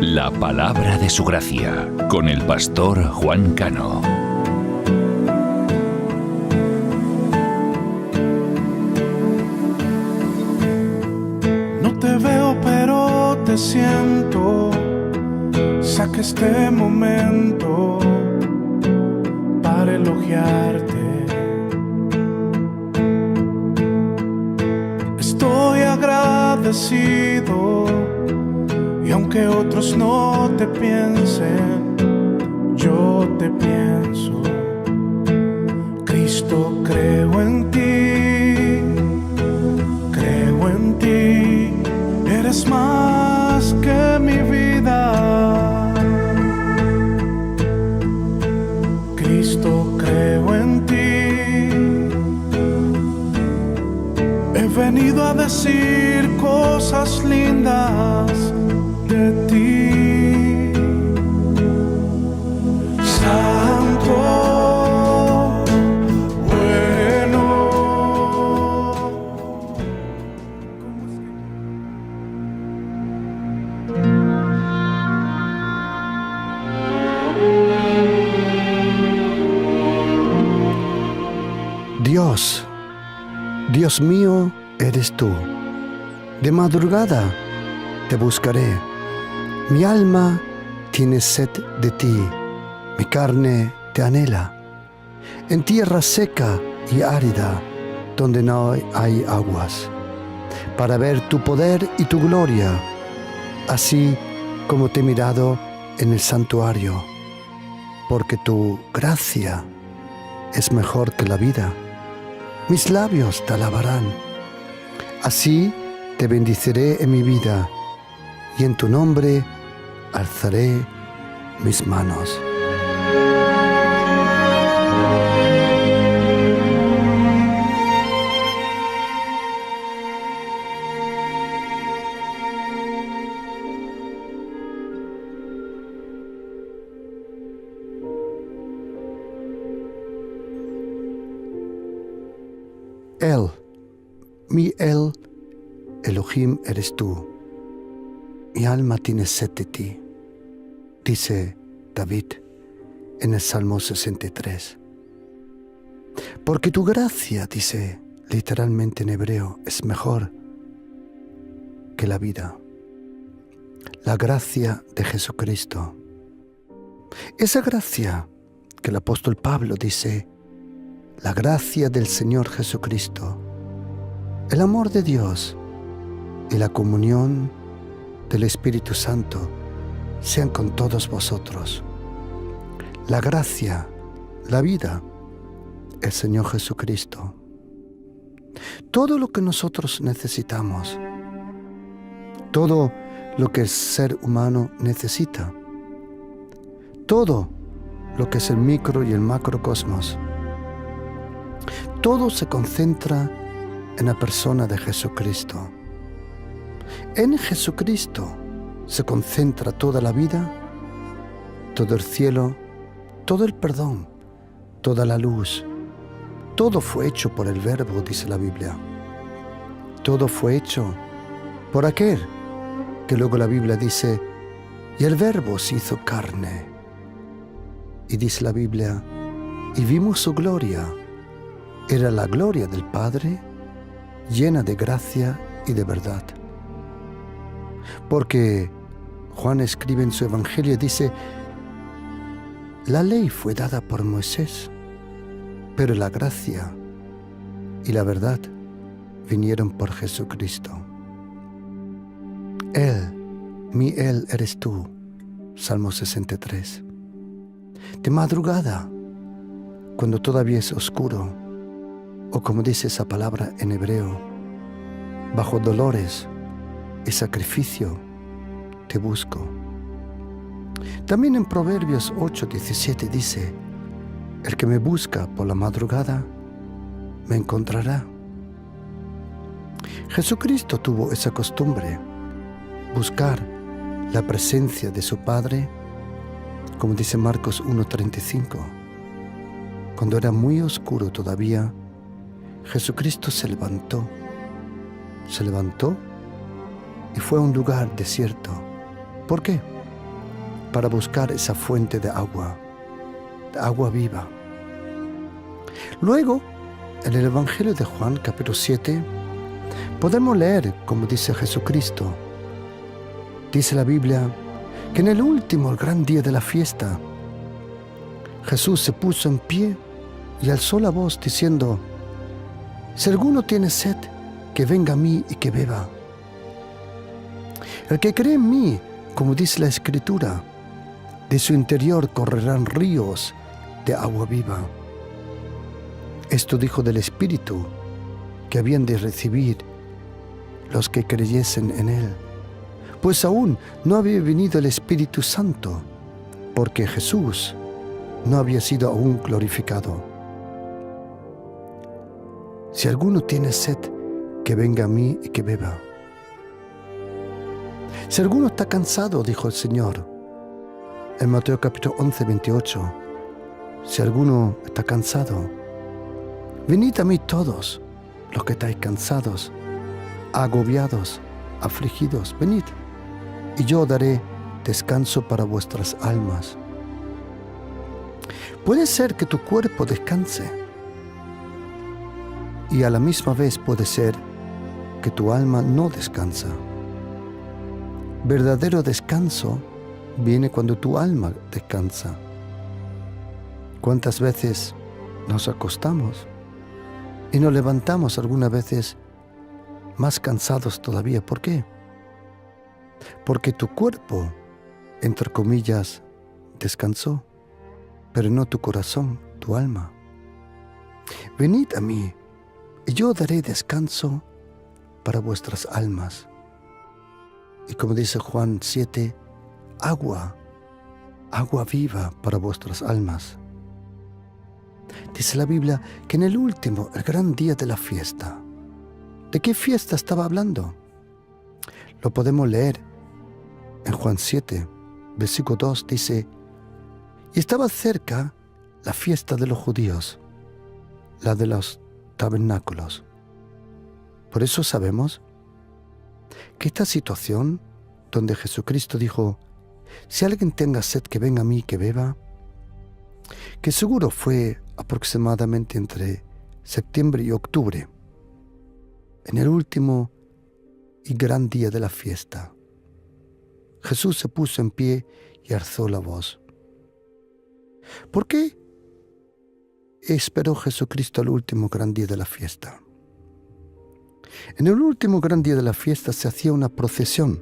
La palabra de su gracia, con el pastor Juan Cano. No te veo, pero te siento. Saca este momento para elogiarte. Estoy agradecido, y aunque otros no te piensen, yo te pienso. Cristo, creo en ti, eres más que mi vida. Cristo, creo en ti. He venido a decir cosas lindas de ti. Santo, bueno. Dios mío, eres tú. De madrugada te buscaré. Mi alma tiene sed de ti, mi carne te anhela. En tierra seca y árida, donde no hay aguas, para ver tu poder y tu gloria, así como te he mirado en el santuario, porque tu gracia es mejor que la vida. Mis labios te alabarán. Así te bendeciré en mi vida, y en tu nombre alzaré mis manos. Mi Elohim eres tú. Mi alma tiene sed de ti, dice David en el Salmo 63. Porque tu gracia, dice literalmente en hebreo, es mejor que la vida. La gracia de Jesucristo. Esa gracia que el apóstol Pablo dice, la gracia del Señor Jesucristo, el amor de Dios y la comunión del Espíritu Santo sean con todos vosotros. La gracia, la vida, el Señor Jesucristo. Todo lo que nosotros necesitamos, todo lo que el ser humano necesita, todo lo que es el micro y el macrocosmos, todo se concentra en la persona de Jesucristo. En Jesucristo se concentra toda la vida, todo el cielo, todo el perdón, toda la luz. Todo fue hecho por el Verbo, dice la Biblia. Todo fue hecho por aquel que luego la Biblia dice, y el Verbo se hizo carne. Y dice la Biblia, y vimos su gloria. Era la gloria del Padre, llena de gracia y de verdad. Porque Juan escribe en su Evangelio, dice, la ley fue dada por Moisés, pero la gracia y la verdad vinieron por Jesucristo. Mi Él eres tú, Salmo 63. De madrugada, cuando todavía es oscuro, o como dice esa palabra en hebreo, bajo dolores y sacrificio te busco. También en Proverbios 8:17 dice, el que me busca por la madrugada, me encontrará. Jesucristo tuvo esa costumbre, buscar la presencia de su Padre, como dice Marcos 1:35. Cuando era muy oscuro todavía, Jesucristo se levantó y fue a un lugar desierto. ¿Por qué? para buscar esa fuente de agua viva. Luego, en el Evangelio de Juan, capítulo 7, podemos leer, como dice Jesucristo. Dice la Biblia que en el último, el gran día de la fiesta, Jesús se puso en pie y alzó la voz diciendo: si alguno tiene sed, que venga a mí y que beba. El que cree en mí, como dice la Escritura, de su interior correrán ríos de agua viva. Esto dijo del Espíritu que habían de recibir los que creyesen en Él, pues aún no había venido el Espíritu Santo, porque Jesús no había sido aún glorificado. Si alguno tiene sed, que venga a mí y que beba. Si alguno está cansado, dijo el Señor, en Mateo capítulo 11, 28, si alguno está cansado, venid a mí todos los que estáis cansados, agobiados, afligidos, venid, y yo daré descanso para vuestras almas. Puede ser que tu cuerpo descanse, y a la misma vez puede ser que tu alma no descansa. Verdadero descanso viene cuando tu alma descansa. ¿Cuántas veces nos acostamos y nos levantamos algunas veces más cansados todavía? ¿Por qué? Porque tu cuerpo, entre comillas, descansó, pero no tu corazón, tu alma. Venid a mí, y yo daré descanso para vuestras almas. Y como dice Juan 7, agua viva para vuestras almas. Dice la Biblia que en el último, el gran día de la fiesta. ¿De qué fiesta estaba hablando? Lo podemos leer en Juan 7, versículo 2, dice: y estaba cerca la fiesta de los judíos, la de los tabernáculos. Por eso sabemos que esta situación donde Jesucristo dijo: si alguien tenga sed, que venga a mí, que beba, que seguro fue aproximadamente entre septiembre y octubre, en el último y gran día de la fiesta, Jesús se puso en pie y alzó la voz. ¿Por qué esperó Jesucristo al último gran día de la fiesta? En el último gran día de la fiesta se hacía una procesión.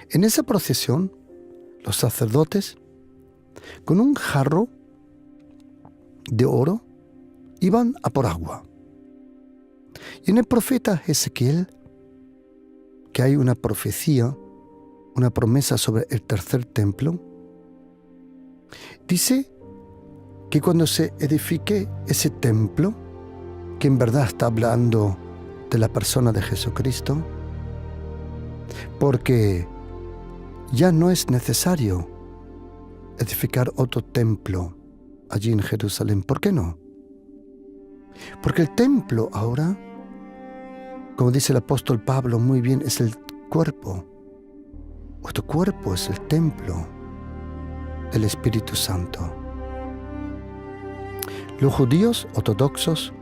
En esa procesión, los sacerdotes, con un jarro de oro, iban a por agua. Y en el profeta Ezequiel, que hay una profecía, una promesa sobre el tercer templo, dice que cuando se edifique ese templo, que en verdad está hablando de la persona de Jesucristo, porque ya no es necesario edificar otro templo allí en Jerusalén. ¿Por qué no? Porque el templo ahora, como dice el apóstol Pablo muy bien, es el cuerpo. Vuestro cuerpo es el templo del Espíritu Santo. Los judíos ortodoxos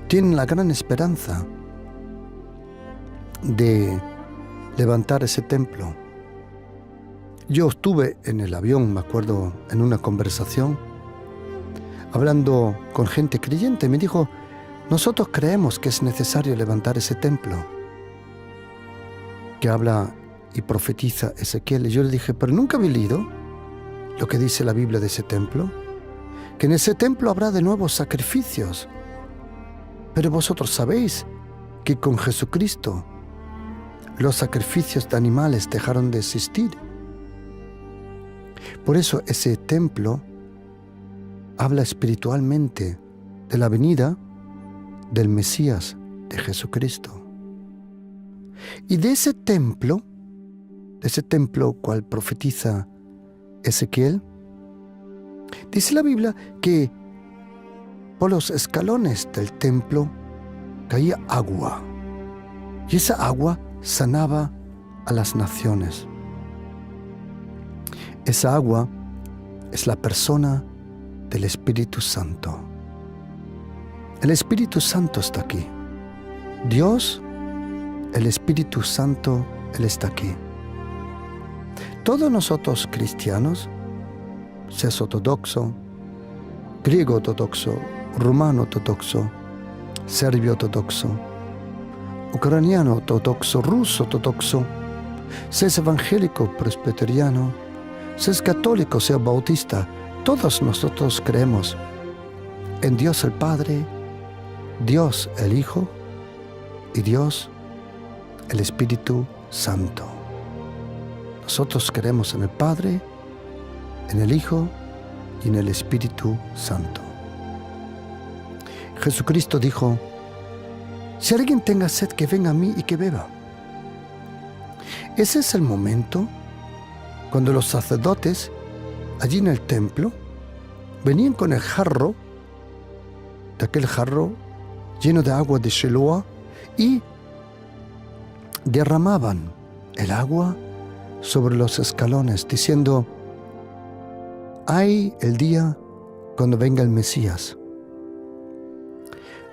tienen la gran esperanza de levantar ese templo. Yo estuve en el avión, me acuerdo, en una conversación, hablando con gente creyente. Me dijo: nosotros creemos que es necesario levantar ese templo que habla y profetiza Ezequiel. Y yo le dije: pero nunca había leído lo que dice la Biblia de ese templo, que en ese templo habrá de nuevo sacrificios. Pero vosotros sabéis que con Jesucristo los sacrificios de animales dejaron de existir. Por eso ese templo habla espiritualmente de la venida del Mesías, de Jesucristo. Y de ese templo cual profetiza Ezequiel, dice la Biblia que por los escalones del templo caía agua, y esa agua sanaba a las naciones. Esa agua es la persona del Espíritu Santo. El Espíritu Santo está aquí. Dios, el Espíritu Santo, Él está aquí. Todos nosotros cristianos, seas ortodoxo, griego ortodoxo, rumano ortodoxo, serbio ortodoxo, ucraniano ortodoxo, ruso ortodoxo, seas evangélico, presbiteriano, seas católico, seas bautista, todos nosotros creemos en Dios el Padre, Dios el Hijo y Dios el Espíritu Santo. Nosotros creemos en el Padre, en el Hijo y en el Espíritu Santo. Jesucristo dijo: si alguien tenga sed, que venga a mí y que beba. Ese es el momento cuando los sacerdotes, allí en el templo, venían con el jarro, de aquel jarro lleno de agua de Shiloah, y derramaban el agua sobre los escalones, diciendo: ay el día cuando venga el Mesías.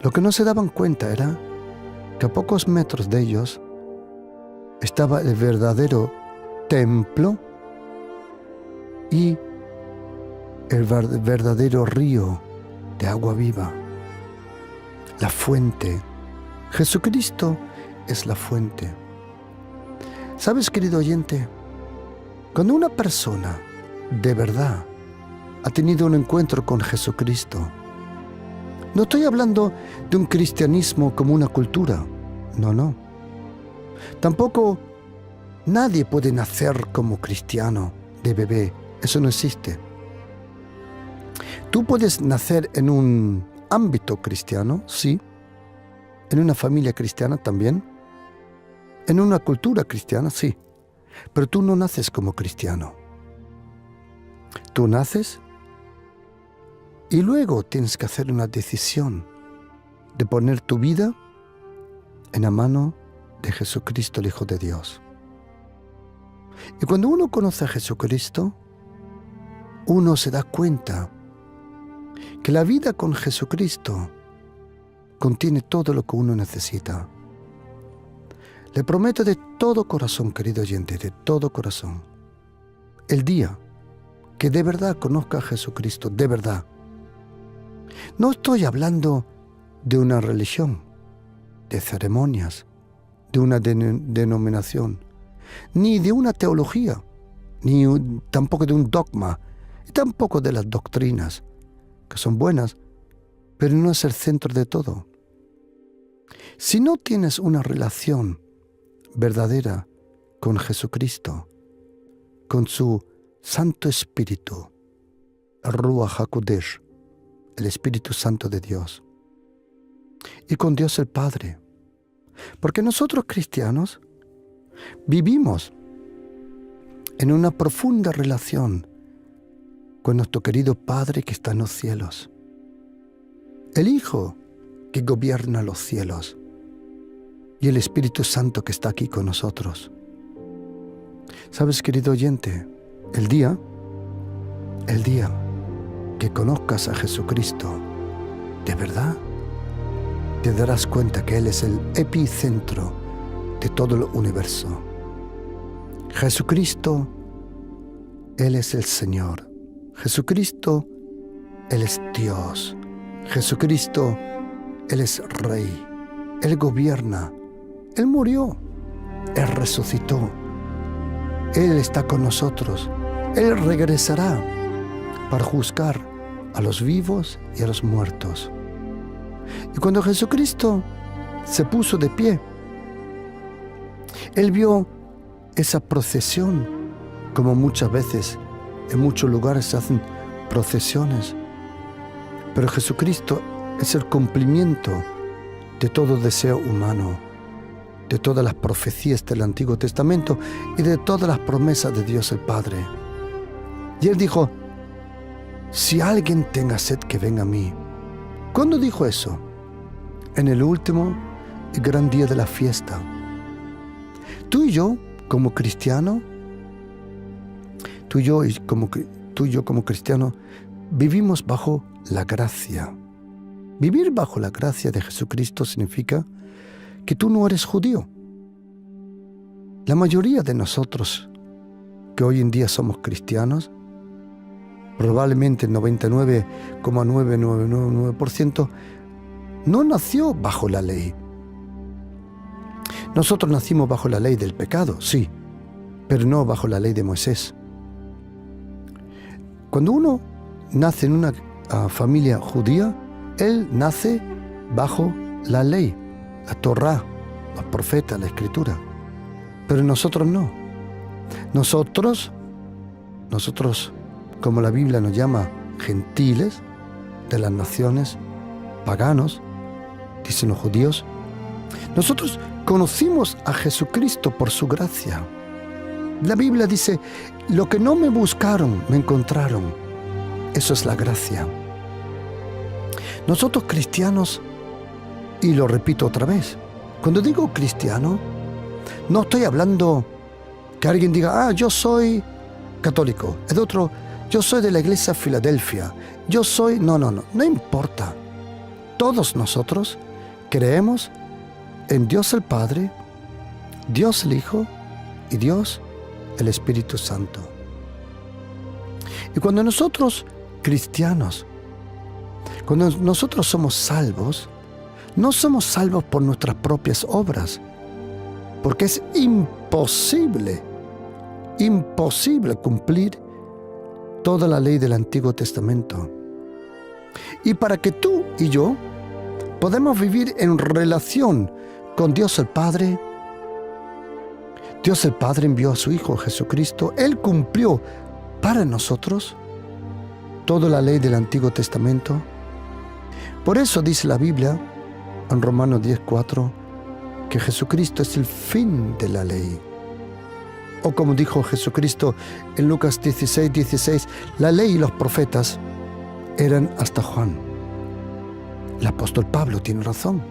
Lo que no se daban cuenta era que a pocos metros de ellos estaba el verdadero templo y el verdadero río de agua viva, la fuente. Jesucristo es la fuente. ¿Sabes, querido oyente? Cuando una persona de verdad ha tenido un encuentro con Jesucristo, no estoy hablando de un cristianismo como una cultura, no. Tampoco nadie puede nacer como cristiano de bebé, eso no existe. Tú puedes nacer en un ámbito cristiano, sí, en una familia cristiana también, en una cultura cristiana, sí, pero tú no naces como cristiano. Tú naces y luego tienes que hacer una decisión de poner tu vida en la mano de Jesucristo, el Hijo de Dios. Y cuando uno conoce a Jesucristo, uno se da cuenta que la vida con Jesucristo contiene todo lo que uno necesita. Le prometo de todo corazón, querido oyente, de todo corazón, el día que de verdad conozca a Jesucristo, de verdad. No estoy hablando de una religión, de ceremonias, de una denominación, ni de una teología, ni tampoco de un dogma, y tampoco de las doctrinas, que son buenas, pero no es el centro de todo. Si no tienes una relación verdadera con Jesucristo, con su Santo Espíritu, el Ruach HaKodesh, el Espíritu Santo de Dios, y con Dios el Padre, porque nosotros cristianos vivimos en una profunda relación con nuestro querido Padre que está en los cielos, el Hijo que gobierna los cielos y el Espíritu Santo que está aquí con nosotros. ¿Sabes, querido oyente? El día que conozcas a Jesucristo de verdad, te darás cuenta que Él es el epicentro de todo el universo. Jesucristo, Él es el Señor. Jesucristo, Él es Dios. Jesucristo, Él es Rey. Él gobierna. Él murió. Él resucitó. Él está con nosotros. Él regresará para juzgar a los vivos y a los muertos. Y cuando Jesucristo se puso de pie, Él vio esa procesión, como muchas veces en muchos lugares se hacen procesiones. Pero Jesucristo es el cumplimiento de todo deseo humano, de todas las profecías del Antiguo Testamento y de todas las promesas de Dios el Padre. Y Él dijo: si alguien tenga sed, que venga a mí. ¿Cuándo dijo eso? En el último y gran día de la fiesta. Tú y yo, como cristianos, Tú y yo como cristianos vivimos bajo la gracia. Vivir bajo la gracia de Jesucristo significa que tú no eres judío. La mayoría de nosotros que hoy en día somos cristianos, probablemente el 99,9999%, no nació bajo la ley. Nosotros nacimos bajo la ley del pecado, sí, pero no bajo la ley de Moisés. Cuando uno nace en una familia judía, él nace bajo la ley, la Torá, los profetas, la Escritura. Pero nosotros no. Nosotros, como la Biblia nos llama, gentiles de las naciones, paganos, dicen los judíos, nosotros conocimos a Jesucristo por su gracia. La Biblia dice, lo que no me buscaron, me encontraron. Eso es la gracia. Nosotros cristianos, y lo repito otra vez, cuando digo cristiano, no estoy hablando que alguien diga, yo soy católico, el otro, yo soy de la iglesia Filadelfia, yo soy, no importa. Todos nosotros creemos en Dios el Padre, Dios el Hijo y Dios el Espíritu Santo. Y cuando nosotros, cristianos, cuando nosotros somos salvos, no somos salvos por nuestras propias obras, porque es imposible cumplir toda la ley del Antiguo Testamento. Y para que tú y yo podamos vivir en relación con Dios el Padre, Dios el Padre envió a su Hijo Jesucristo. Él cumplió para nosotros toda la ley del Antiguo Testamento. Por eso dice la Biblia en Romanos 10:4 que Jesucristo es el fin de la ley. O como dijo Jesucristo en Lucas 16:16, la ley y los profetas eran hasta Juan. El apóstol Pablo tiene razón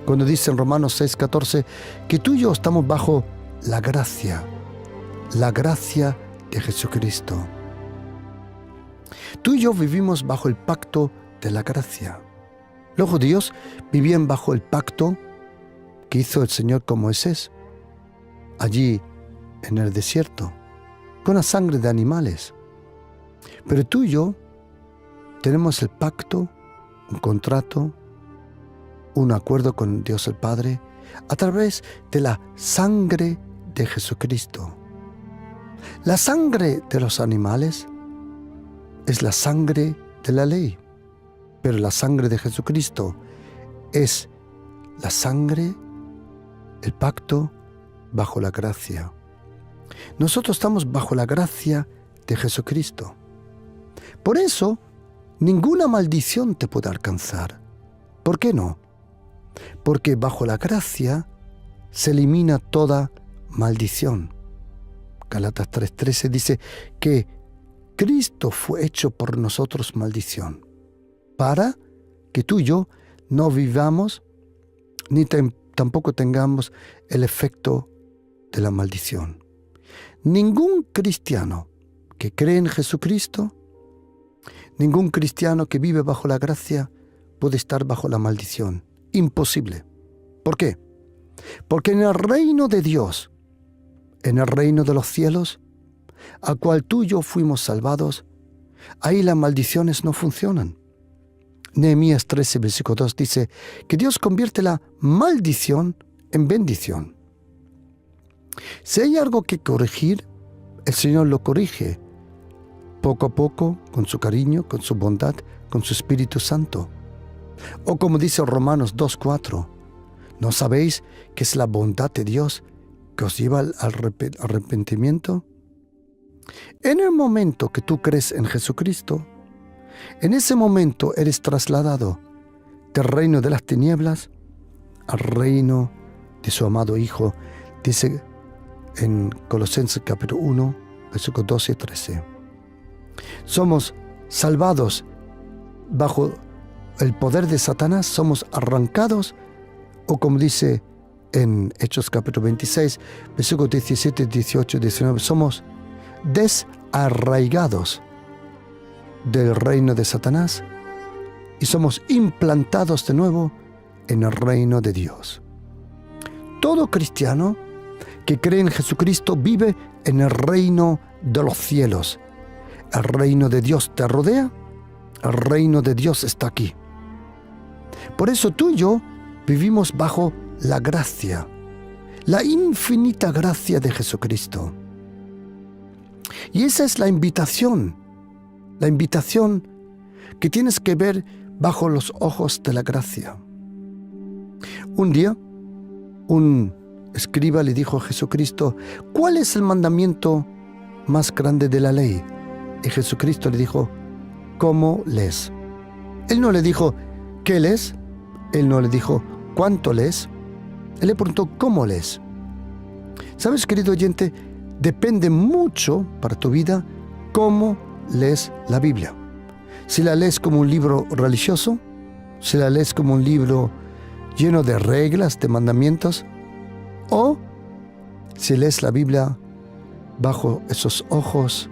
cuando dice en Romanos 6:14 que tú y yo estamos bajo la gracia de Jesucristo. Tú y yo vivimos bajo el pacto de la gracia. Los judíos vivían bajo el pacto que hizo el Señor con Moisés, allí en el desierto, con la sangre de animales. Pero tú y yo tenemos el pacto, un contrato, un acuerdo con Dios el Padre, a través de la sangre de Jesucristo. La sangre de los animales es la sangre de la ley, pero la sangre de Jesucristo es la sangre, el pacto bajo la gracia. Nosotros estamos bajo la gracia de Jesucristo. Por eso, ninguna maldición te puede alcanzar. ¿Por qué no? Porque bajo la gracia se elimina toda maldición. Gálatas 3:13 dice que Cristo fue hecho por nosotros maldición, para que tú y yo no vivamos ni tampoco tengamos el efecto de la maldición. Ningún cristiano que cree en Jesucristo, ningún cristiano que vive bajo la gracia puede estar bajo la maldición. Imposible. ¿Por qué? Porque en el reino de Dios, en el reino de los cielos, al cual tú y yo fuimos salvados, ahí las maldiciones no funcionan. Nehemías 13, versículo 2 dice que Dios convierte la maldición en bendición. Si hay algo que corregir, el Señor lo corrige, poco a poco, con su cariño, con su bondad, con su Espíritu Santo. O como dice Romanos 2:4, ¿no sabéis que es la bondad de Dios que os lleva al arrepentimiento? En el momento que tú crees en Jesucristo, en ese momento eres trasladado del reino de las tinieblas al reino de su amado Hijo, dice en Colosenses capítulo 1, versículos 12 y 13. Somos salvados bajo el poder de Satanás, somos arrancados, o como dice en Hechos capítulo 26, versículos 17, 18 y 19, somos arraigados del reino de Satanás y somos implantados de nuevo en el reino de Dios. Todo cristiano que cree en Jesucristo vive en el reino de los cielos. El reino de Dios te rodea, el reino de Dios está aquí. Por eso tú y yo vivimos bajo la gracia, la infinita gracia de Jesucristo. Y esa es la invitación que tienes que ver bajo los ojos de la gracia. Un día, un escriba le dijo a Jesucristo: ¿cuál es el mandamiento más grande de la ley? Y Jesucristo le dijo: ¿cómo lees? Él no le dijo: ¿qué lees? Él no le dijo: ¿cuánto lees? Él le preguntó: ¿cómo lees? ¿Sabes, querido oyente? Depende mucho para tu vida cómo lees la Biblia. Si la lees como un libro religioso, si la lees como un libro lleno de reglas, de mandamientos, o si lees la Biblia bajo esos ojos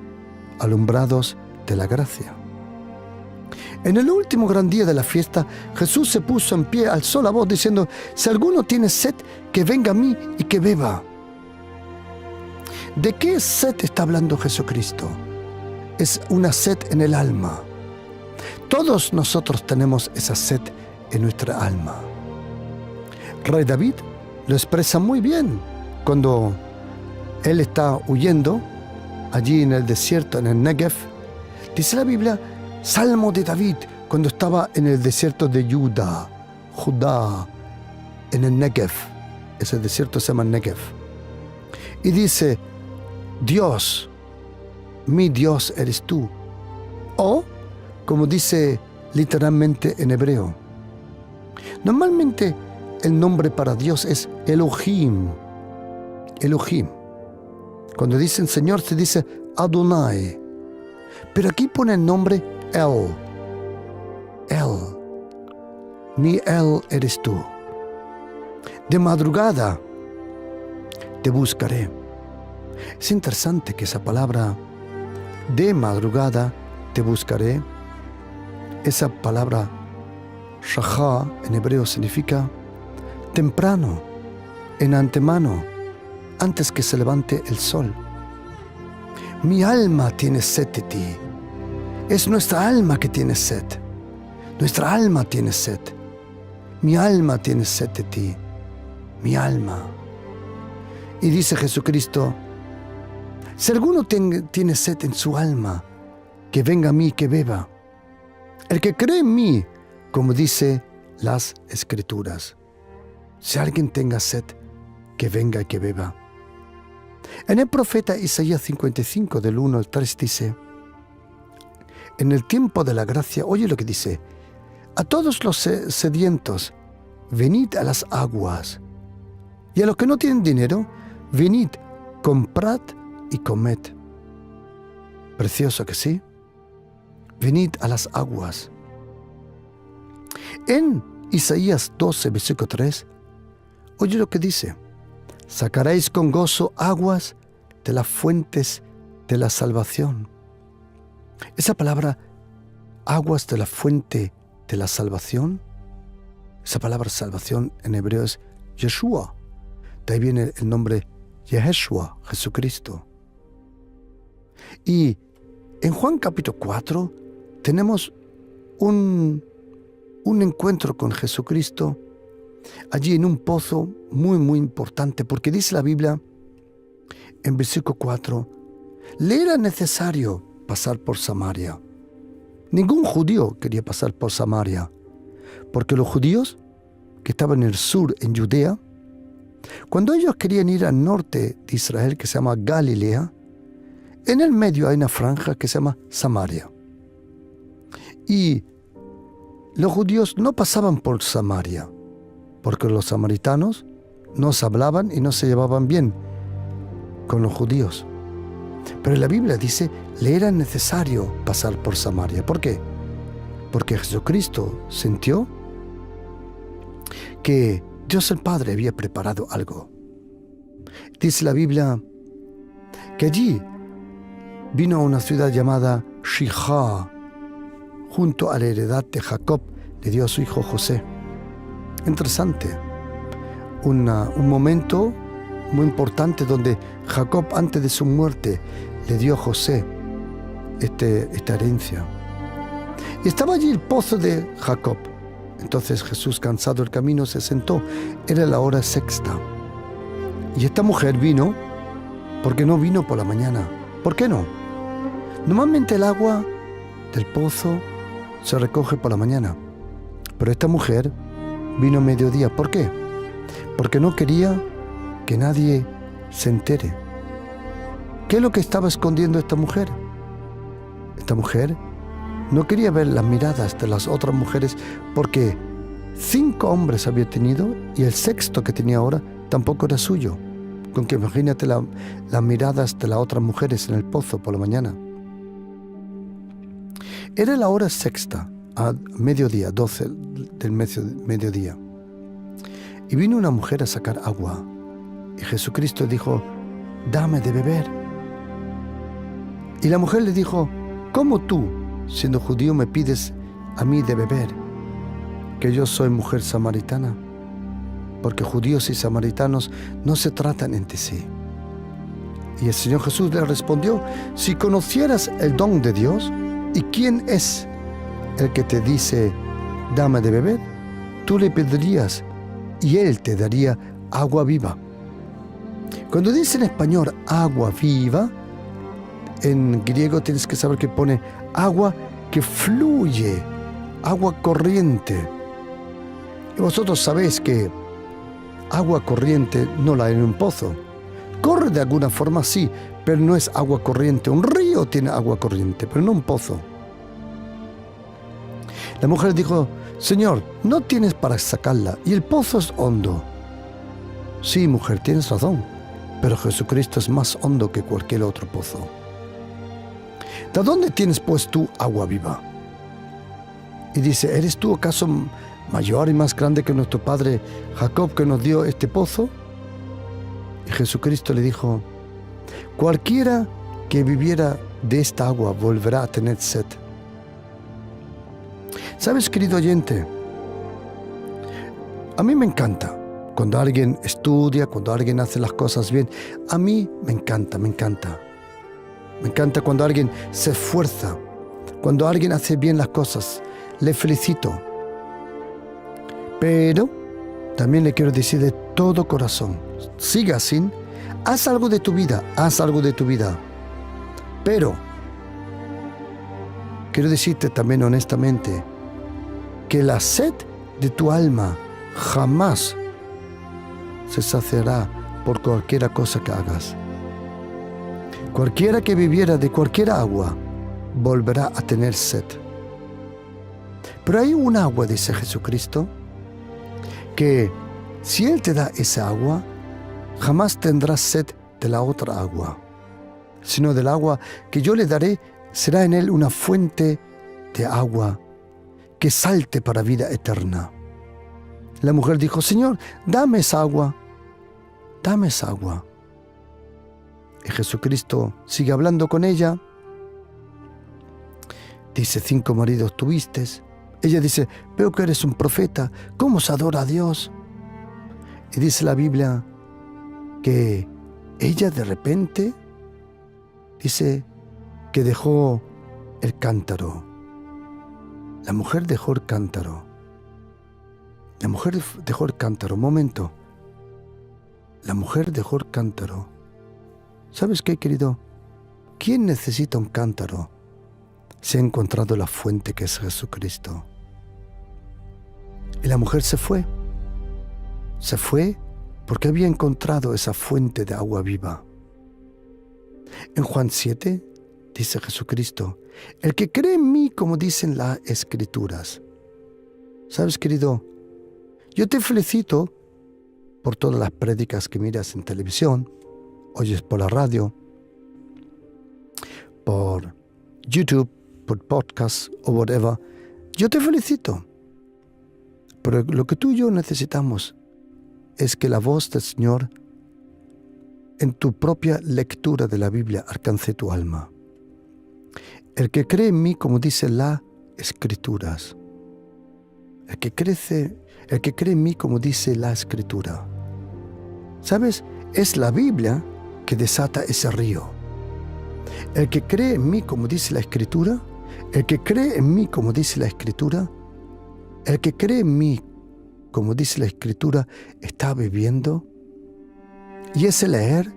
alumbrados de la gracia. En el último gran día de la fiesta, Jesús se puso en pie, alzó la voz diciendo: si alguno tiene sed, que venga a mí y que beba. ¿De qué sed está hablando Jesucristo? Es una sed en el alma. Todos nosotros tenemos esa sed en nuestra alma. Rey David lo expresa muy bien cuando él está huyendo allí en el desierto, en el Negev. Dice la Biblia, Salmo de David, cuando estaba en el desierto de Judá, en el Negev. Ese desierto se llama Negev. Y dice: Dios, mi Dios eres tú. O, como dice literalmente en hebreo, normalmente el nombre para Dios es Elohim. Elohim. Cuando dicen Señor se dice Adonai. Pero aquí pone el nombre El. El. Mi El eres tú. De madrugada te buscaré. Es interesante que esa palabra de madrugada te buscaré, esa palabra shachá en hebreo significa temprano, en antemano, antes que se levante el sol. Mi alma tiene sed de ti. Es nuestra alma que tiene sed. Nuestra alma tiene sed. Mi alma tiene sed de ti. Mi alma. Y dice Jesucristo: si alguno tiene sed en su alma, que venga a mí y que beba. El que cree en mí, como dice las Escrituras. Si alguien tenga sed, que venga y que beba. En el profeta Isaías 55, del 1 al 3, dice: en el tiempo de la gracia, oye lo que dice: a todos los sedientos, venid a las aguas. Y a los que no tienen dinero, venid, comprad y comed. Precioso que sí. Venid a las aguas. En Isaías 12, versículo 3, oye lo que dice: sacaréis con gozo aguas de las fuentes de la salvación. Esa palabra, aguas de la fuente de la salvación, esa palabra salvación en hebreo es Yeshua. De ahí viene el nombre Yeshua, Jesucristo. Y en Juan capítulo 4 tenemos un encuentro con Jesucristo allí en un pozo muy, muy importante, porque dice la Biblia en versículo 4, le era necesario pasar por Samaria. Ningún judío quería pasar por Samaria, porque los judíos que estaban en el sur, en Judea, cuando ellos querían ir al norte de Israel, que se llama Galilea, en el medio hay una franja que se llama Samaria. Y los judíos no pasaban por Samaria, porque los samaritanos no se hablaban y no se llevaban bien con los judíos. Pero la Biblia dice, le era necesario pasar por Samaria. ¿Por qué? Porque Jesucristo sintió que Dios el Padre había preparado algo. Dice la Biblia que allí vino a una ciudad llamada Shichar, junto a la heredad de Jacob, le dio a su hijo José. Interesante. Un momento muy importante donde Jacob, antes de su muerte, le dio a José esta herencia. Y estaba allí el pozo de Jacob. Entonces Jesús, cansado del camino, se sentó. Era la hora sexta. Y esta mujer vino, porque no vino por la mañana. ¿Por qué no? Normalmente el agua del pozo se recoge por la mañana. Pero esta mujer vino a mediodía. ¿Por qué? Porque no quería que nadie se entere. ¿Qué es lo que estaba escondiendo esta mujer? Esta mujer no quería ver las miradas de las otras mujeres, porque 5 hombres había tenido y el sexto que tenía ahora tampoco era suyo. Con que imagínate las miradas de las otras mujeres en el pozo por la mañana. Era la hora sexta, a mediodía, 12 del mediodía. Y vino una mujer a sacar agua. Y Jesucristo dijo: dame de beber. Y la mujer le dijo: ¿cómo tú, siendo judío, me pides a mí de beber? Que yo soy mujer samaritana. Porque judíos y samaritanos no se tratan entre sí. Y el Señor Jesús le respondió: si conocieras el don de Dios y quién es el que te dice dame de beber, tú le pedirías y Él te daría agua viva. Cuando dice en español agua viva, en griego tienes que saber que pone agua que fluye, agua corriente. Y vosotros sabéis que agua corriente no la hay en un pozo. Corre de alguna forma, sí, pero no es agua corriente. Un río tiene agua corriente, pero no un pozo. La mujer dijo: Señor, no tienes para sacarla y el pozo es hondo. Sí, mujer, tienes razón, pero Jesucristo es más hondo que cualquier otro pozo. ¿De dónde tienes pues tú agua viva? Y dice: ¿eres tú acaso mayor y más grande que nuestro padre Jacob, que nos dio este pozo? Y Jesucristo le dijo: cualquiera que viviera de esta agua volverá a tener sed. ¿Sabes, querido oyente? A mí me encanta cuando alguien estudia, cuando alguien hace las cosas bien. A mí me encanta, me encanta. Me encanta cuando alguien se esfuerza, cuando alguien hace bien las cosas. Le felicito. Pero también le quiero decir de todo corazón: siga así, haz algo de tu vida, haz algo de tu vida. Pero quiero decirte también honestamente que la sed de tu alma jamás se saciará por cualquier cosa que hagas. Cualquiera que viviera de cualquier agua volverá a tener sed. Pero hay un agua, dice Jesucristo, que si Él te da esa agua, jamás tendrás sed de la otra agua, sino del agua que yo le daré. Será en Él una fuente de agua que salte para vida eterna. La mujer dijo: Señor, dame esa agua, dame esa agua. Y Jesucristo sigue hablando con ella. Dice: 5 maridos tuviste. Ella dice: veo que eres un profeta. ¿Cómo se adora a Dios? Y dice la Biblia que ella de repente dice que dejó el cántaro. La mujer dejó el cántaro. La mujer dejó el cántaro. Un momento. La mujer dejó el cántaro. ¿Sabes qué, querido? ¿Quién necesita un cántaro si ha encontrado la fuente que es Jesucristo? Y la mujer se fue. Se fue porque había encontrado esa fuente de agua viva. En Juan 7 dice Jesucristo: el que cree en mí, como dicen las Escrituras. ¿Sabes, querido? Yo te felicito por todas las prédicas que miras en televisión, oyes por la radio, por YouTube, por podcast o whatever. Yo te felicito. Pero lo que tú y yo necesitamos es que la voz del Señor en tu propia lectura de la Biblia alcance tu alma. El que cree en mí, como dice las Escrituras. El que cree en mí, como dice la Escritura. ¿Sabes? Es la Biblia que desata ese río. El que cree en mí, como dice la Escritura, el que cree en mí, como dice la Escritura, el que cree en mí, como dice la Escritura, está bebiendo. Y ese leer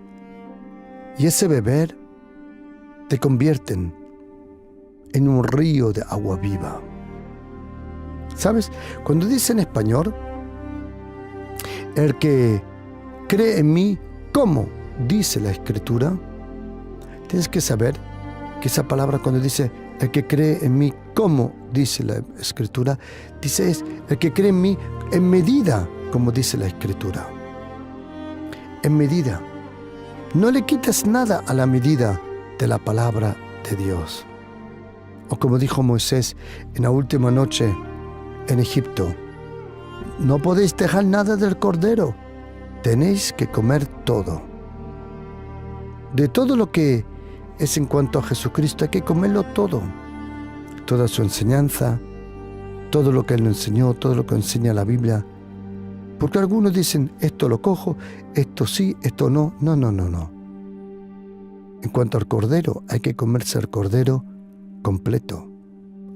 y ese beber te convierten en un río de agua viva. ¿Sabes? Cuando dice en español, el que cree en mí, como dice la Escritura, tienes que saber que esa palabra cuando dice el que cree en mí, como dice la Escritura, dice es el que cree en mí en medida, como dice la Escritura. En medida. No le quites nada a la medida de la palabra de Dios. O como dijo Moisés en la última noche en Egipto, no podéis dejar nada del cordero, tenéis que comer todo. De todo lo que es en cuanto a Jesucristo hay que comerlo todo. Toda su enseñanza, todo lo que Él nos enseñó, todo lo que enseña la Biblia. Porque algunos dicen, esto lo cojo, esto sí, esto no. No. En cuanto al cordero, hay que comerse el cordero completo.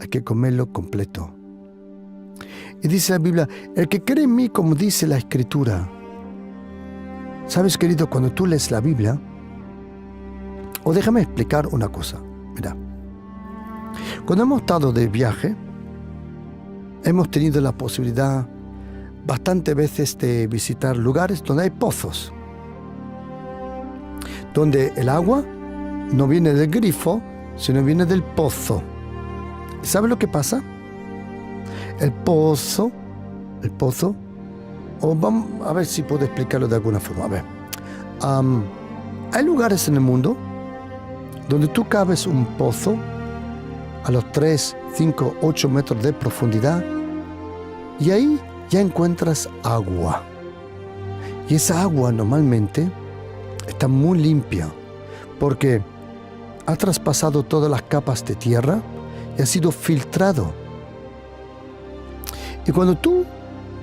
Hay que comerlo completo. Y dice la Biblia, el que cree en mí, como dice la Escritura. ¿Sabes, querido, cuando tú lees la Biblia? O déjame explicar una cosa. Mira, cuando hemos estado de viaje, hemos tenido la posibilidad bastantes veces de visitar lugares donde hay pozos, donde el agua no viene del grifo, sino viene del pozo. ¿Sabes lo que pasa? El pozo, o vamos a ver si puedo explicarlo de alguna forma. A ver, hay lugares en el mundo donde tú cabes un pozo a los 3, 5, 8 metros de profundidad y ahí ya encuentras agua. Y esa agua normalmente está muy limpia porque ha traspasado todas las capas de tierra y ha sido filtrado. Y cuando tú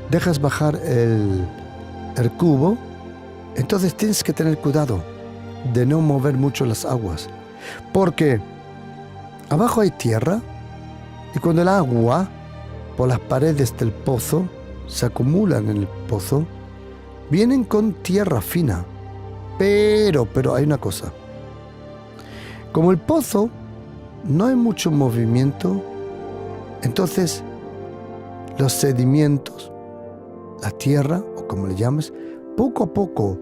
dejas bajar el cubo, entonces tienes que tener cuidado de no mover mucho las aguas, porque abajo hay tierra y cuando el agua por las paredes del pozo se acumulan en el pozo, vienen con tierra fina. Pero hay una cosa. Como el pozo no hay mucho movimiento, entonces los sedimentos, la tierra, o como le llames, poco a poco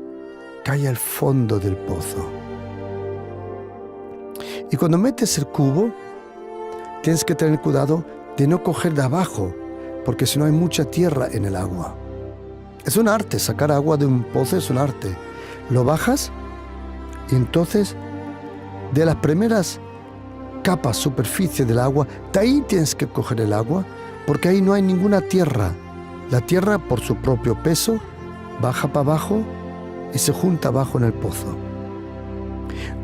cae al fondo del pozo. Y cuando metes el cubo, tienes que tener cuidado de no coger de abajo, porque si no hay mucha tierra en el agua. Es un arte, sacar agua de un pozo es un arte. Lo bajas y entonces de las primeras capas, superficie del agua, de ahí tienes que coger el agua, porque ahí no hay ninguna tierra. La tierra, por su propio peso, baja para abajo y se junta abajo en el pozo.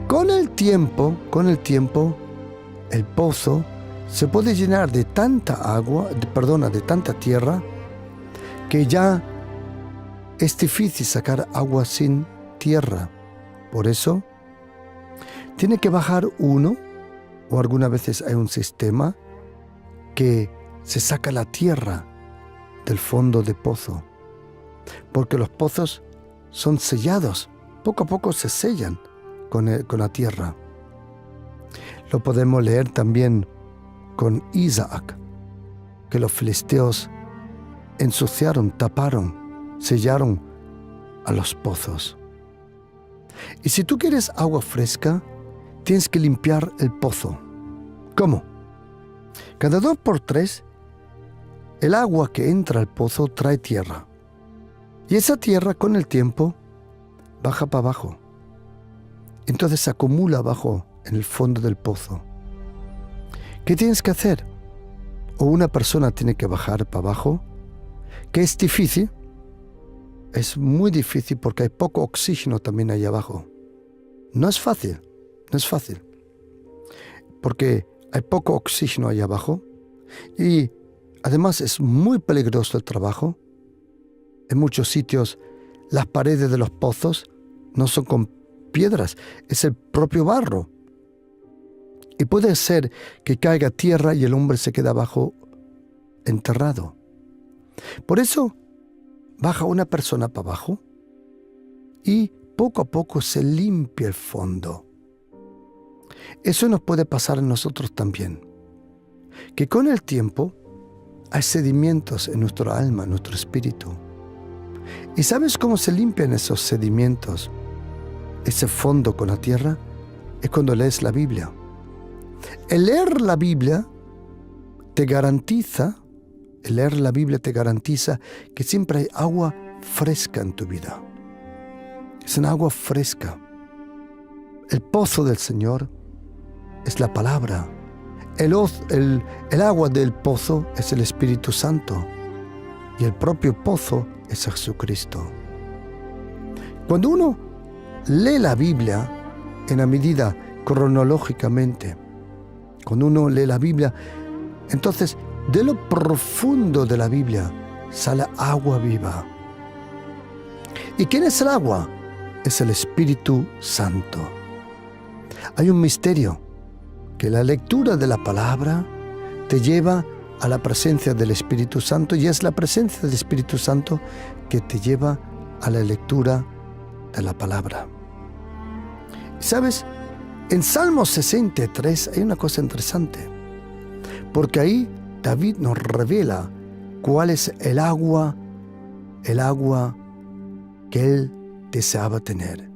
Con el tiempo, el pozo se puede llenar de tanta de tanta tierra, que ya es difícil sacar agua sin tierra. Por eso, tiene que bajar uno, o algunas veces hay un sistema que se saca la tierra del fondo de pozo, porque los pozos son sellados, poco a poco se sellan con la tierra. Lo podemos leer también con Isaac, que los filisteos ensuciaron, taparon, sellaron a los pozos. Y si tú quieres agua fresca, tienes que limpiar el pozo. ¿Cómo? Cada 2 por 3, el agua que entra al pozo trae tierra. Y esa tierra con el tiempo baja para abajo. Entonces se acumula abajo en el fondo del pozo. ¿Qué tienes que hacer? O una persona tiene que bajar para abajo, que es difícil. Es muy difícil porque hay poco oxígeno también ahí abajo. No es fácil. Porque hay poco oxígeno ahí abajo y además es muy peligroso el trabajo. En muchos sitios las paredes de los pozos no son con piedras, es el propio barro. Y puede ser que caiga tierra y el hombre se queda abajo enterrado. Por eso baja una persona para abajo y poco a poco se limpia el fondo. Eso nos puede pasar a nosotros también, que con el tiempo hay sedimentos en nuestro alma, en nuestro espíritu. ¿Y sabes cómo se limpian esos sedimentos, ese fondo con la tierra? Es cuando lees la Biblia. El leer la Biblia te garantiza que siempre hay agua fresca en tu vida. Es un agua fresca. El pozo del Señor es la palabra. El agua del pozo es el Espíritu Santo. Y el propio pozo es Jesucristo. Cuando uno lee la Biblia en la medida cronológicamente, cuando uno lee la Biblia, entonces de lo profundo de la Biblia sale agua viva. ¿Y quién es el agua? Es el Espíritu Santo. Hay un misterio, que la lectura de la palabra te lleva a la presencia del Espíritu Santo y es la presencia del Espíritu Santo que te lleva a la lectura de la palabra. ¿Sabes? En Salmo 63 hay una cosa interesante, porque ahí David nos revela cuál es el agua que él deseaba tener.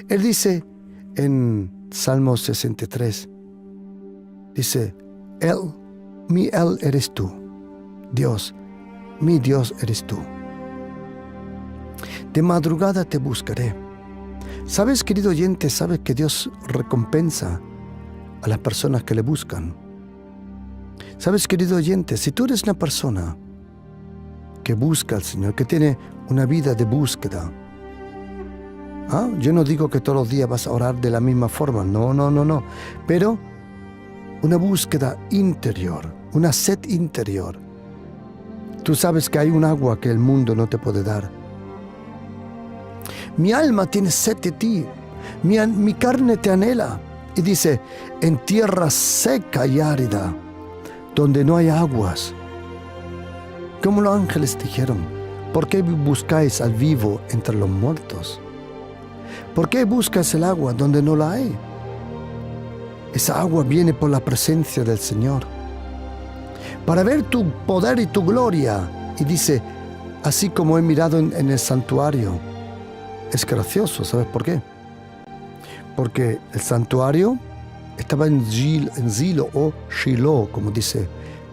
Él dice en Salmo 63, dice, mi Él eres tú, Dios, mi Dios eres tú. De madrugada te buscaré. ¿Sabes, querido oyente? ¿Sabes que Dios recompensa a las personas que le buscan? ¿Sabes, querido oyente? Si tú eres una persona que busca al Señor, que tiene una vida de búsqueda, yo no digo que todos los días vas a orar de la misma forma, no, pero una búsqueda interior, una sed interior. Tú sabes que hay un agua que el mundo no te puede dar. Mi alma tiene sed de ti, mi carne te anhela. Y dice, en tierra seca y árida, donde no hay aguas. Como los ángeles dijeron, ¿por qué buscáis al vivo entre los muertos? ¿Por qué buscas el agua donde no la hay? Esa agua viene por la presencia del Señor, para ver tu poder y tu gloria. Y dice, así como he mirado en el santuario. Es gracioso, ¿sabes por qué? Porque el santuario estaba en Silo o Shiloh, como dice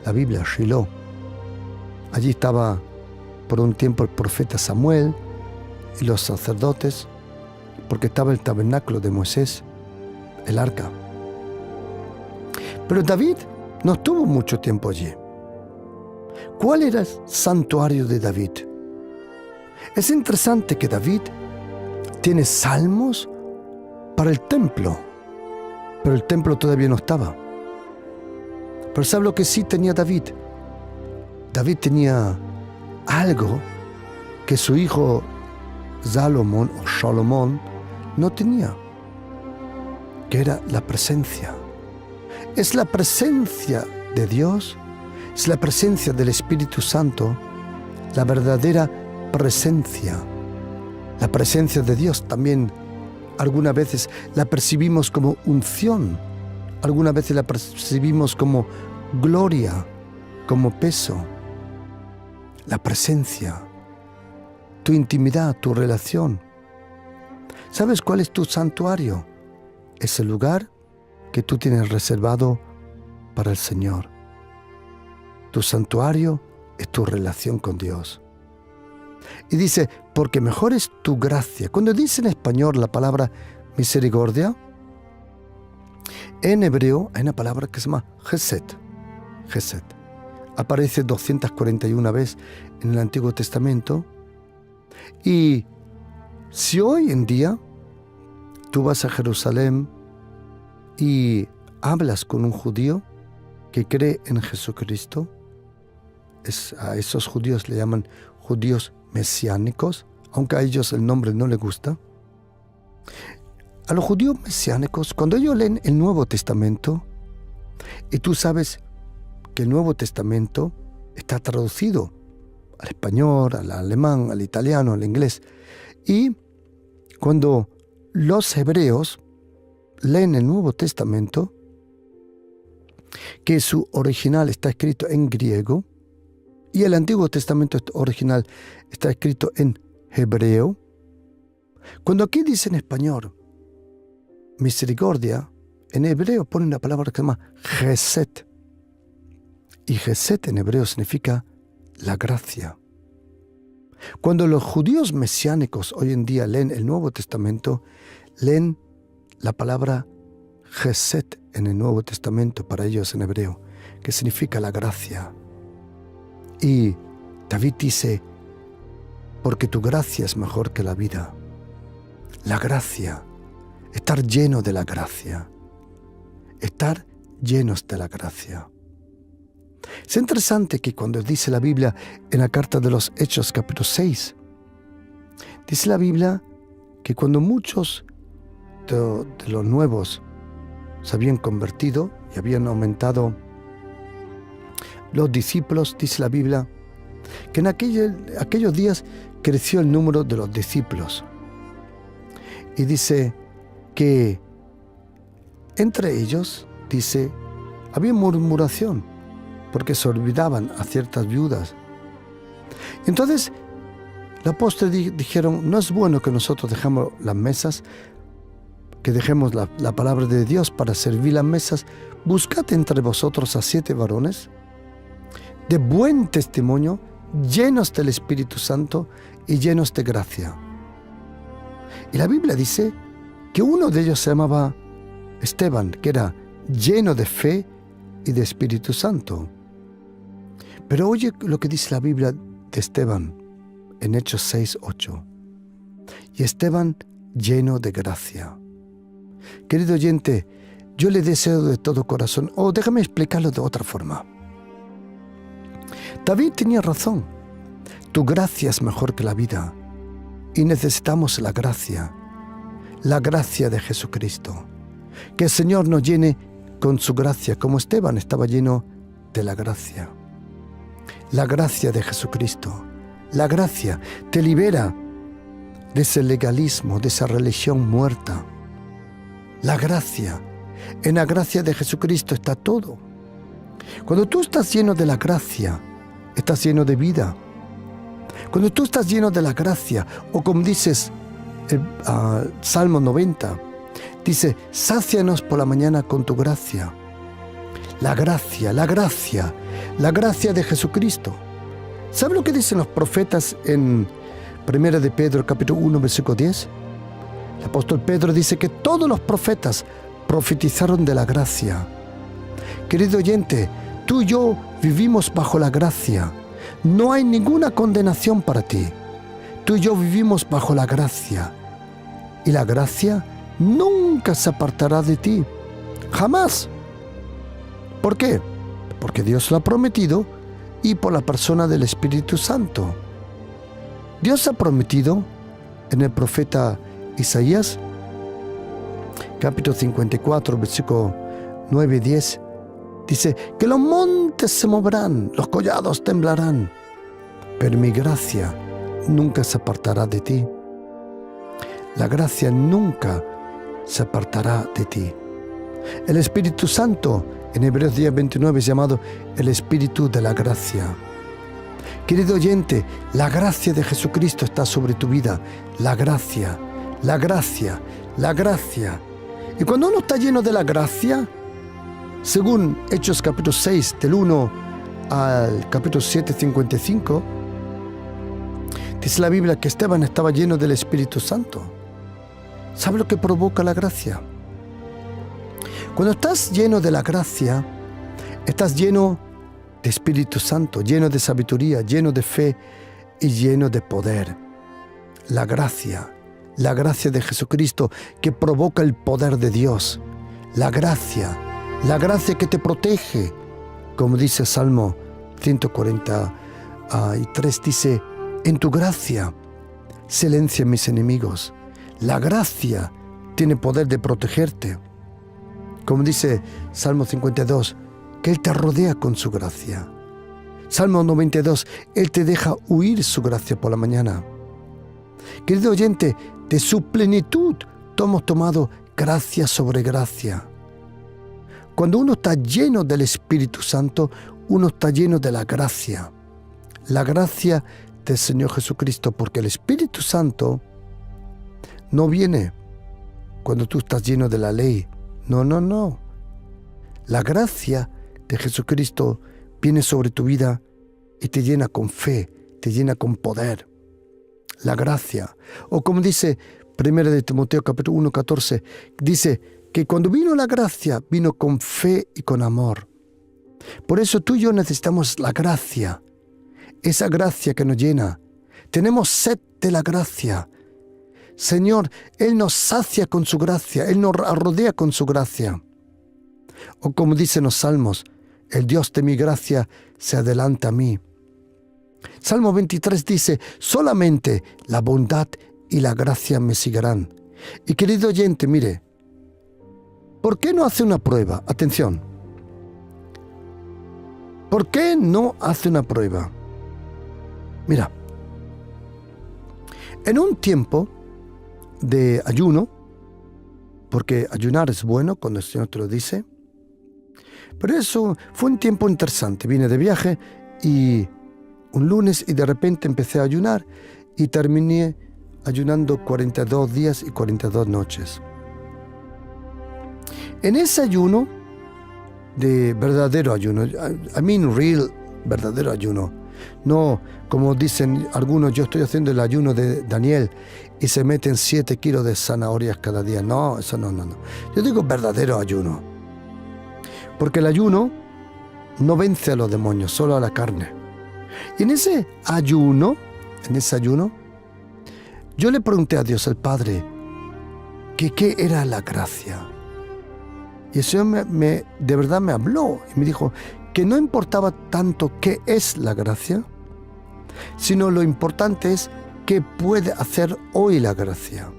la Biblia, Shiloh. Allí estaba por un tiempo el profeta Samuel y los sacerdotes, porque estaba el tabernáculo de Moisés, el arca. Pero David no estuvo mucho tiempo allí. ¿Cuál era el santuario de David? Es interesante que David tiene salmos para el templo, pero el templo todavía no estaba. Pero ¿sabe lo que sí tenía David? David tenía algo que su hijo Salomón no tenía, que era la presencia. Es la presencia de Dios, es la presencia del Espíritu Santo, la verdadera presencia. La presencia de Dios también algunas veces la percibimos como unción, algunas veces la percibimos como gloria, como peso. La presencia, tu intimidad, tu relación. ¿Sabes cuál es tu santuario? Es el lugar que tú tienes reservado para el Señor. Tu santuario es tu relación con Dios. Y dice, porque mejor es tu gracia. Cuando dice en español la palabra misericordia, en hebreo hay una palabra que se llama Hesed. Hesed. Aparece 241 veces en el Antiguo Testamento. Y si hoy en día tú vas a Jerusalén y hablas con un judío que cree en Jesucristo, a esos judíos le llaman judíos mesiánicos, aunque a ellos el nombre no les gusta. A los judíos mesiánicos, cuando ellos leen el Nuevo Testamento, y tú sabes que el Nuevo Testamento está traducido al español, al alemán, al italiano, al inglés, y cuando los hebreos leen el Nuevo Testamento, que su original está escrito en griego, y el Antiguo Testamento original está escrito en hebreo, cuando aquí dice en español misericordia, en hebreo ponen la palabra que se llama Chesed, y Chesed en hebreo significa la gracia. Cuando los judíos mesiánicos hoy en día leen el Nuevo Testamento, leen la palabra Chesed en el Nuevo Testamento para ellos en hebreo, que significa la gracia. Y David dice, porque tu gracia es mejor que la vida. La gracia, estar lleno de la gracia, estar llenos de la gracia. Es interesante que cuando dice la Biblia en la carta de los Hechos capítulo 6, dice la Biblia que cuando muchos de los nuevos se habían convertido y habían aumentado los discípulos, dice la Biblia, que en aquellos días creció el número de los discípulos. Y dice que entre ellos, dice, había murmuración, porque se olvidaban a ciertas viudas. Entonces, los apóstoles dijeron, no es bueno que nosotros dejemos las mesas, que dejemos la palabra de Dios para servir las mesas. Buscad entre vosotros a 7 varones de buen testimonio, llenos del Espíritu Santo y llenos de gracia. Y la Biblia dice que uno de ellos se llamaba Esteban, que era lleno de fe y de Espíritu Santo. Pero oye lo que dice la Biblia de Esteban en Hechos 6:8. Y Esteban lleno de gracia. Querido oyente, yo le deseo de todo corazón, déjame explicarlo de otra forma. David tenía razón. Tu gracia es mejor que la vida. Y necesitamos la gracia de Jesucristo. Que el Señor nos llene con su gracia, como Esteban estaba lleno de la gracia. La gracia de Jesucristo. La gracia te libera de ese legalismo, de esa religión muerta. La gracia. En la gracia de Jesucristo está todo. Cuando tú estás lleno de la gracia, estás lleno de vida. Cuando tú estás lleno de la gracia, o como dices Salmo 90, dice, sácianos por la mañana con tu gracia. La gracia, la gracia, la gracia de Jesucristo. ¿Sabe lo que dicen los profetas en 1 de Pedro, capítulo 1, versículo 10? El apóstol Pedro dice que todos los profetas profetizaron de la gracia. Querido oyente, tú y yo vivimos bajo la gracia. No hay ninguna condenación para ti. Tú y yo vivimos bajo la gracia. Y la gracia nunca se apartará de ti. Jamás. ¿Por qué? Porque Dios lo ha prometido y por la persona del Espíritu Santo. Dios ha prometido en el profeta Isaías, capítulo 54, versículo 9 y 10, dice que los montes se moverán, los collados temblarán, pero mi gracia nunca se apartará de ti. La gracia nunca se apartará de ti. El Espíritu Santo, en Hebreos 10:29, es llamado el Espíritu de la gracia. Querido oyente, la gracia de Jesucristo está sobre tu vida. La gracia, la gracia, la gracia. Y cuando uno está lleno de la gracia, según Hechos capítulo 6, del 1 al capítulo 7, 55, dice la Biblia que Esteban estaba lleno del Espíritu Santo. ¿Sabe lo que provoca la gracia? Cuando estás lleno de la gracia, estás lleno de Espíritu Santo, lleno de sabiduría, lleno de fe y lleno de poder. La gracia de Jesucristo que provoca el poder de Dios. La gracia La gracia que te protege, como dice Salmo 143, dice, en tu gracia silencia a mis enemigos. La gracia tiene poder de protegerte. Como dice Salmo 52, que Él te rodea con su gracia. Salmo 92, Él te deja huir su gracia por la mañana. Querido oyente, de su plenitud hemos tomado gracia sobre gracia. Cuando uno está lleno del Espíritu Santo, uno está lleno de la gracia del Señor Jesucristo, porque el Espíritu Santo no viene cuando tú estás lleno de la ley. No. La gracia de Jesucristo viene sobre tu vida y te llena con fe, te llena con poder. La gracia. O como dice 1 de Timoteo capítulo 1, 14, dice que cuando vino la gracia, vino con fe y con amor. Por eso tú y yo necesitamos la gracia, esa gracia que nos llena. Tenemos sed de la gracia. Señor, Él nos sacia con su gracia, Él nos rodea con su gracia. O como dicen los salmos, el Dios de mi gracia se adelanta a mí. Salmo 23 dice, solamente la bondad y la gracia me seguirán. Y querido oyente, mire, ¿por qué no hace una prueba? Atención. ¿Por qué no hace una prueba? Mira, en un tiempo de ayuno, porque ayunar es bueno cuando el Señor te lo dice, pero eso fue un tiempo interesante. Vine de viaje y un lunes y de repente empecé a ayunar y terminé ayunando 42 días y 42 noches. En ese ayuno, de verdadero ayuno, I mean real, verdadero ayuno, no como dicen algunos, yo estoy haciendo el ayuno de Daniel y se meten 7 kilos de zanahorias cada día. No, eso no. Yo digo verdadero ayuno. Porque el ayuno no vence a los demonios, solo a la carne. Y en ese ayuno, yo le pregunté a Dios el Padre que qué era la gracia. Y el Señor de verdad me habló y me dijo que no importaba tanto qué es la gracia, sino lo importante es qué puede hacer hoy la gracia.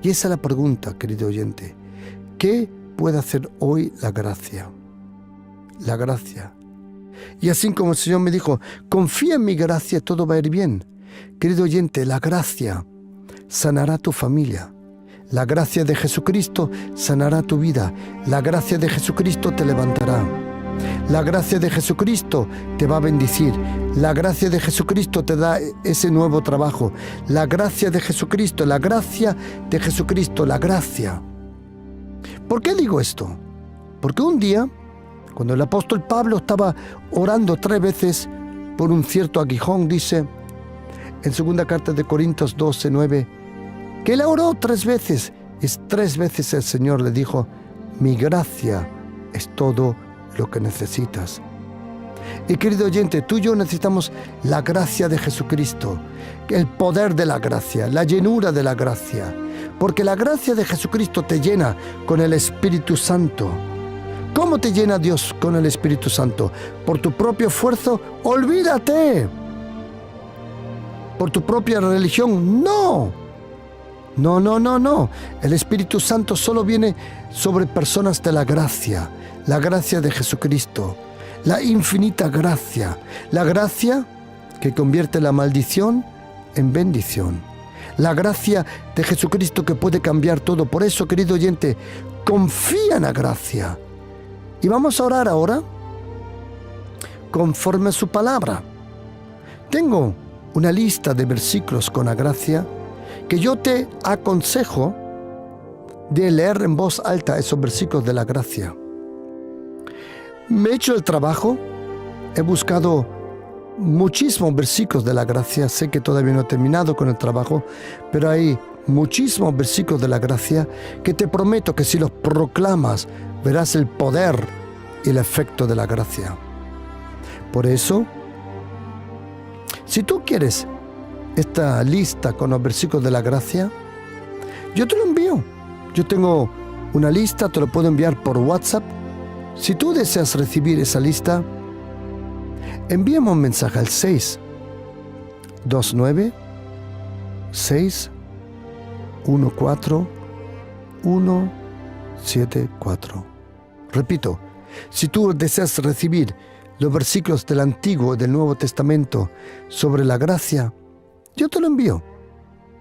Y esa es la pregunta, querido oyente. ¿Qué puede hacer hoy la gracia? La gracia. Y así como el Señor me dijo, confía en mi gracia, todo va a ir bien. Querido oyente, la gracia sanará tu familia. La gracia de Jesucristo sanará tu vida. La gracia de Jesucristo te levantará. La gracia de Jesucristo te va a bendecir. La gracia de Jesucristo te da ese nuevo trabajo. La gracia de Jesucristo, la gracia de Jesucristo, la gracia. ¿Por qué digo esto? Porque un día, cuando el apóstol Pablo estaba orando 3 veces por un cierto aguijón, dice en 2 carta de Corintios 12, 9, que él oró 3 veces y 3 veces el Señor le dijo, mi gracia es todo lo que necesitas. Y querido oyente, tú y yo necesitamos la gracia de Jesucristo, el poder de la gracia, la llenura de la gracia, porque la gracia de Jesucristo te llena con el Espíritu Santo. ¿Cómo te llena Dios con el Espíritu Santo? ¿Por tu propio esfuerzo? ¡Olvídate! ¿Por tu propia religión? ¡No! No. El Espíritu Santo solo viene sobre personas de la gracia de Jesucristo, la infinita gracia, la gracia que convierte la maldición en bendición, la gracia de Jesucristo que puede cambiar todo. Por eso, querido oyente, confía en la gracia. Y vamos a orar ahora conforme a su palabra. Tengo una lista de versículos con la gracia que yo te aconsejo de leer en voz alta esos versículos de la gracia. Me he hecho el trabajo, he buscado muchísimos versículos de la gracia, sé que todavía no he terminado con el trabajo, pero hay muchísimos versículos de la gracia que te prometo que si los proclamas verás el poder y el efecto de la gracia. Por eso, si tú quieres esta lista con los versículos de la gracia, yo te lo envío. Yo tengo una lista, te lo puedo enviar por WhatsApp. Si tú deseas recibir esa lista, envíame un mensaje al 629 614 174. Repito, si tú deseas recibir los versículos del Antiguo y del Nuevo Testamento sobre la gracia, yo te lo envío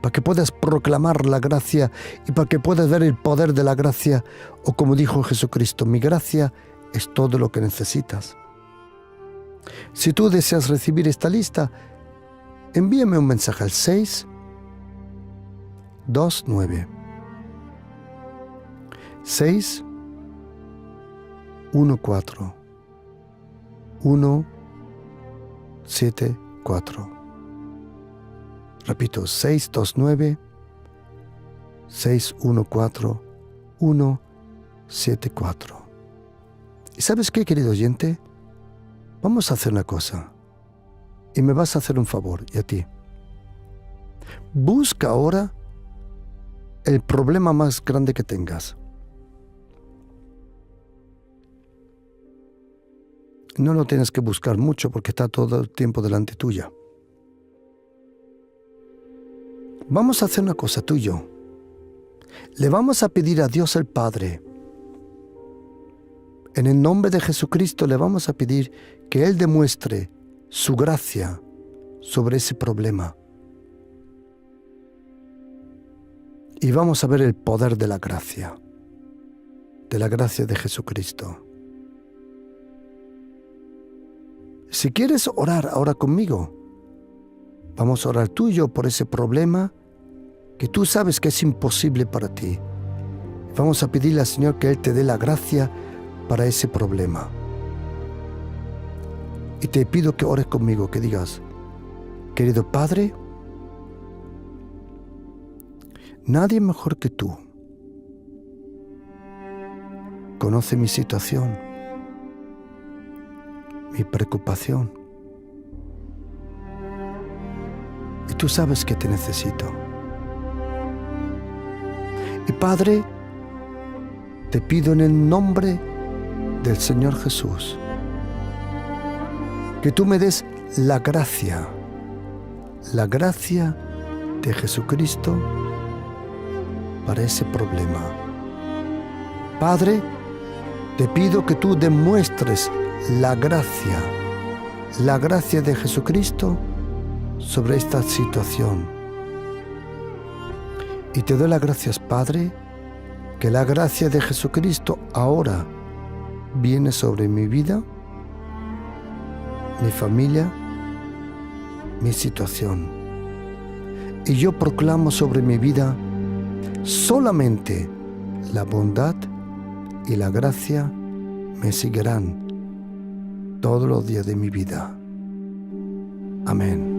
para que puedas proclamar la gracia y para que puedas ver el poder de la gracia, o como dijo Jesucristo, mi gracia es todo lo que necesitas. Si tú deseas recibir esta lista, envíame un mensaje al 629 614 174. Repito, 629 614 174. ¿Y sabes qué, querido oyente? Vamos a hacer una cosa, y me vas a hacer un favor, y a ti. Busca ahora el problema más grande que tengas. No lo tienes que buscar mucho porque está todo el tiempo delante tuya. Vamos a hacer una cosa, tú y yo. Le vamos a pedir a Dios el Padre. En el nombre de Jesucristo le vamos a pedir que Él demuestre su gracia sobre ese problema. Y vamos a ver el poder de la gracia de Jesucristo. Si quieres orar ahora conmigo, vamos a orar tú y yo por ese problema que tú sabes que es imposible para ti. Vamos a pedirle al Señor que Él te dé la gracia para ese problema. Y te pido que ores conmigo, que digas: querido Padre, nadie mejor que tú conoce mi situación, mi preocupación, y tú sabes que te necesito. Y Padre, te pido en el nombre del Señor Jesús que tú me des la gracia de Jesucristo para ese problema. Padre, te pido que tú demuestres la gracia de Jesucristo sobre esta situación. Y te doy las gracias, Padre, que la gracia de Jesucristo ahora viene sobre mi vida, mi familia, mi situación. Y yo proclamo sobre mi vida solamente la bondad y la gracia me seguirán todos los días de mi vida. Amén.